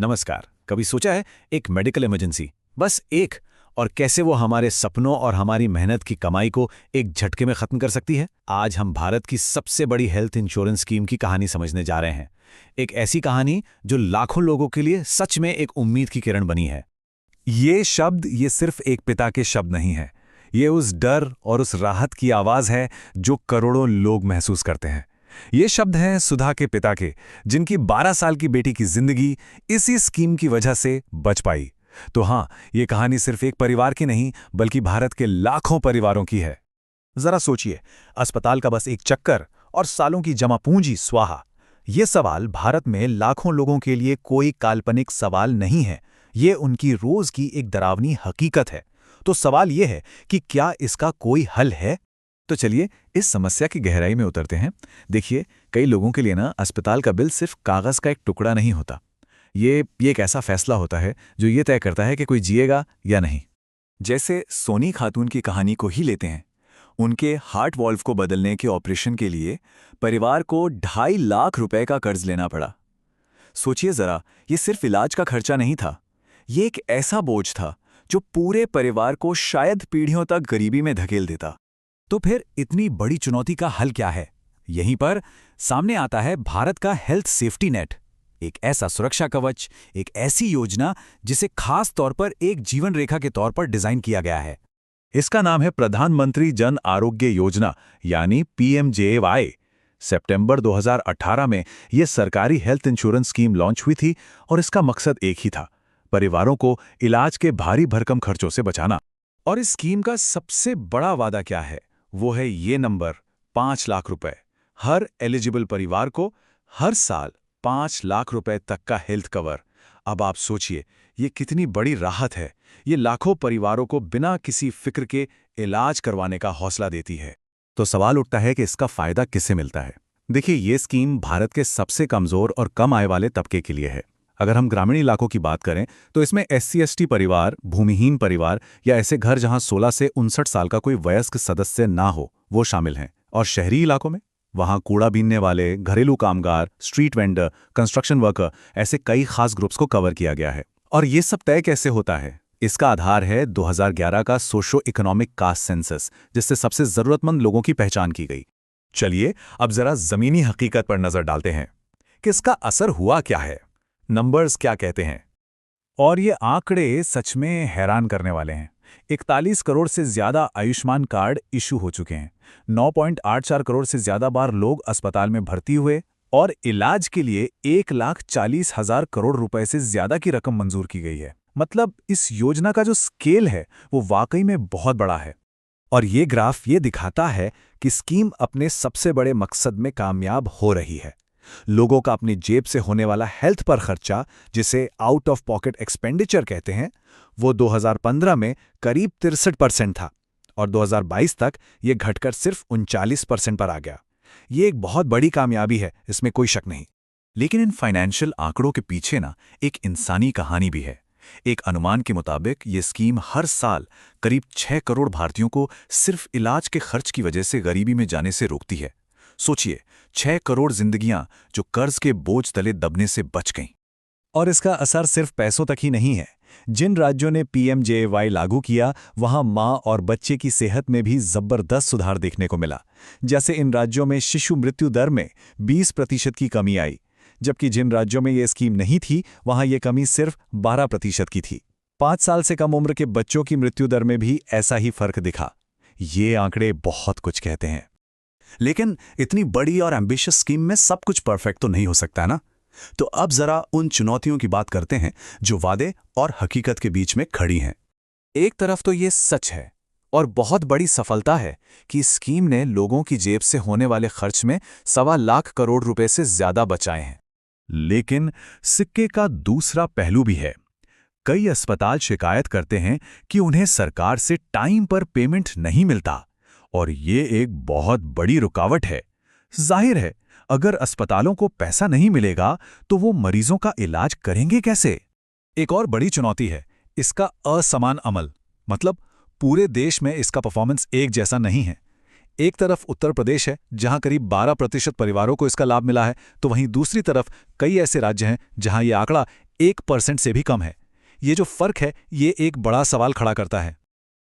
नमस्कार। कभी सोचा है एक मेडिकल इमरजेंसी, बस एक, और कैसे वो हमारे सपनों और हमारी मेहनत की कमाई को एक झटके में खत्म कर सकती है? आज हम भारत की सबसे बड़ी हेल्थ इंश्योरेंस स्कीम की कहानी समझने जा रहे हैं। एक ऐसी कहानी जो लाखों लोगों के लिए सच में एक उम्मीद की किरण बनी है। ये सिर्फ एक पिता के शब्द नहीं है। ये उस डर और उस राहत की आवाज है जो करोड़ों लोग महसूस करते हैं। ये शब्द हैं सुधा के पिता के, जिनकी 12 साल की बेटी की जिंदगी इसी स्कीम की वजह से बच पाई। तो हाँ, ये कहानी सिर्फ एक परिवार की नहीं, बल्कि भारत के लाखों परिवारों की है। जरा सोचिए, अस्पताल का बस एक चक्कर और सालों की जमा पूंजी स्वाहा। ये सवाल भारत में लाखों लोगों के लिए कोई काल्पनिक सवाल नहीं है, ये उनकी रोज की एक डरावनी हकीकत है। तो सवाल ये है कि क्या इसका कोई हल है? तो चलिए इस समस्या की गहराई में उतरते हैं। देखिए, कई लोगों के लिए ना अस्पताल का बिल सिर्फ कागज का एक टुकड़ा नहीं होता। ये एक ऐसा फैसला होता है जो ये तय करता है कि कोई जिएगा या नहीं। जैसे सोनी खातून की कहानी को ही लेते हैं। उनके हार्ट वॉल्व को बदलने के ऑपरेशन के लिए परिवार को 2.5 लाख रुपए का कर्ज लेना पड़ा। सोचिए जरा, ये सिर्फ इलाज का खर्चा नहीं था, ये एक ऐसा बोझ था जो पूरे परिवार को शायद पीढ़ियों तक गरीबी में धकेल देता। तो फिर इतनी बड़ी चुनौती का हल क्या है? यहीं पर सामने आता है भारत का हेल्थ सेफ्टी नेट, एक ऐसा सुरक्षा कवच, एक ऐसी योजना जिसे खास तौर पर एक जीवन रेखा के तौर पर डिजाइन किया गया है। इसका नाम है प्रधानमंत्री जन आरोग्य योजना, यानी PMJAY। सितंबर 2018 में यह सरकारी हेल्थ इंश्योरेंस स्कीम लॉन्च हुई थी और इसका मकसद एक ही था, परिवारों को इलाज के भारी भरकम खर्चों से बचाना। और इस स्कीम का सबसे बड़ा वादा क्या है? वो है ये नंबर, 5 लाख रुपए। हर एलिजिबल परिवार को हर साल 5 लाख रुपए तक का हेल्थ कवर। अब आप सोचिए, ये कितनी बड़ी राहत है। ये लाखों परिवारों को बिना किसी फिक्र के इलाज करवाने का हौसला देती है। तो सवाल उठता है कि इसका फायदा किसे मिलता है? देखिए, ये स्कीम भारत के सबसे कमजोर और कम आय वाले तबके के लिए है। अगर हम ग्रामीण इलाकों की बात करें तो इसमें SC/ST परिवार, भूमिहीन परिवार या ऐसे घर जहां 16 से 59 साल का कोई वयस्क सदस्य ना हो, वो शामिल हैं। और शहरी इलाकों में वहां कूड़ा बीनने वाले, घरेलू कामगार, स्ट्रीट वेंडर, कंस्ट्रक्शन वर्कर, ऐसे कई खास ग्रुप्स को कवर किया गया है। और ये सब तय कैसे होता है? इसका आधार है 2011 का सोशो इकोनॉमिक कास्ट सेंसस, जिससे सबसे जरूरतमंद लोगों की पहचान की गई। चलिए अब जरा जमीनी हकीकत पर नजर डालते हैं कि इसका असर हुआ क्या है, नंबर्स क्या कहते हैं। और ये आंकड़े सच में हैरान करने वाले हैं। 41 करोड़ से ज्यादा आयुष्मान कार्ड इशू हो चुके हैं, 9.84 करोड़ से ज्यादा बार लोग अस्पताल में भर्ती हुए और इलाज के लिए 1,40,000 करोड़ रुपए से ज्यादा की रकम मंजूर की गई है। मतलब इस योजना का जो स्केल है वो वाकई में बहुत बड़ा है। और ये ग्राफ ये दिखाता है कि स्कीम अपने सबसे बड़े मकसद में कामयाब हो रही है। लोगों का अपनी जेब से होने वाला हेल्थ पर खर्चा, जिसे आउट ऑफ पॉकेट एक्सपेंडिचर कहते हैं, वो 2015 में करीब 63% था और 2022 तक ये घटकर सिर्फ 39% पर आ गया। ये एक बहुत बड़ी कामयाबी है, इसमें कोई शक नहीं। लेकिन इन फाइनेंशियल आंकड़ों के पीछे ना एक इंसानी कहानी भी है। एक अनुमान के मुताबिक ये स्कीम हर साल करीब 6 करोड़ भारतीयों को सिर्फ इलाज के खर्च की वजह से गरीबी में जाने से रोकती है। सोचिए, 6 करोड़ जिंदगियां जो कर्ज के बोझ तले दबने से बच गईं। और इसका असर सिर्फ पैसों तक ही नहीं है। जिन राज्यों ने PMJAY लागू किया, वहां मां और बच्चे की सेहत में भी जबरदस्त सुधार देखने को मिला। जैसे इन राज्यों में शिशु मृत्यु दर में 20% की कमी आई, जबकि जिन राज्यों में ये स्कीम नहीं थी, वहां ये कमी सिर्फ 12% की थी। 5 साल से कम उम्र के बच्चों की मृत्यु दर में भी ऐसा ही फर्क दिखा। ये आंकड़े बहुत कुछ कहते हैं। लेकिन इतनी बड़ी और एम्बिशियस स्कीम में सब कुछ परफेक्ट तो नहीं हो सकता ना। तो अब जरा उन चुनौतियों की बात करते हैं जो वादे और हकीकत के बीच में खड़ी हैं। एक तरफ तो ये सच है और बहुत बड़ी सफलता है कि स्कीम ने लोगों की जेब से होने वाले खर्च में 1.25 लाख करोड़ रुपए से ज्यादा बचाए हैं। लेकिन सिक्के का दूसरा पहलू भी है। कई अस्पताल शिकायत करते हैं कि उन्हें सरकार से टाइम पर पेमेंट नहीं मिलता और ये एक बहुत बड़ी रुकावट है। जाहिर है, अगर अस्पतालों को पैसा नहीं मिलेगा तो वो मरीजों का इलाज करेंगे कैसे? एक और बड़ी चुनौती है इसका असमान अमल। मतलब पूरे देश में इसका परफॉर्मेंस एक जैसा नहीं है। एक तरफ उत्तर प्रदेश है जहां करीब 12% परिवारों को इसका लाभ मिला है, तो वहीं दूसरी तरफ कई ऐसे राज्य हैं जहां यह आंकड़ा 1% से भी कम है। ये जो फर्क है, ये एक बड़ा सवाल खड़ा करता है।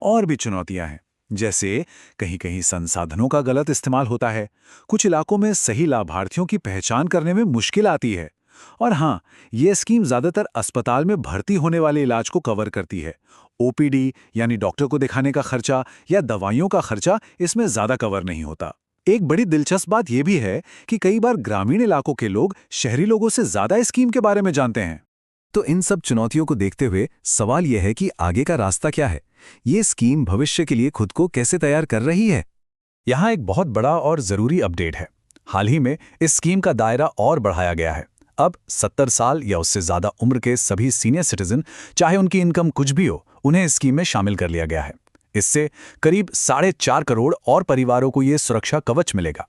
और भी चुनौतियां हैं, जैसे कहीं-कहीं संसाधनों का गलत इस्तेमाल होता है, कुछ इलाकों में सही लाभार्थियों की पहचान करने में मुश्किल आती है। और हाँ, ये स्कीम ज़्यादातर अस्पताल में भर्ती होने वाले इलाज को कवर करती है। ओपीडी यानी डॉक्टर को दिखाने का खर्चा या दवाइयों का खर्चा इसमें ज़्यादा कवर नहीं होता। एक बड़ी दिलचस्प बात यह भी है कि कई बार ग्रामीण इलाकों के लोग शहरी लोगों से ज़्यादा इस स्कीम के बारे में जानते हैं। तो इन सब चुनौतियों को देखते हुए सवाल यह है कि आगे का रास्ता क्या है? ये स्कीम भविष्य के लिए खुद को कैसे तैयार कर रही है? यहाँ एक बहुत बड़ा और ज़रूरी अपडेट है। हाल ही में इस स्कीम का दायरा और बढ़ाया गया है। अब 70 साल या उससे ज़्यादा उम्र के सभी सीनियर सिटीजन, चाहे उनकी इनकम कुछ भी हो, उन्हें इस स्कीम में शामिल कर लिया गया है। इससे करीब 4.5 करोड़ और परिवारों को ये सुरक्षा कवच मिलेगा।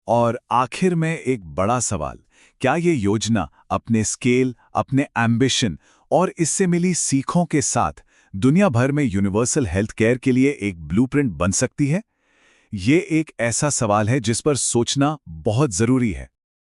और आखिर में एक बड़ा सवाल, क्या ये योजना अपने स्केल, अपने एम्बिशन और इससे मिली सीखों के साथ दुनिया भर में यूनिवर्सल हेल्थ केयर के लिए एक ब्लूप्रिंट बन सकती है? ये एक ऐसा सवाल है जिस पर सोचना बहुत ज़रूरी है।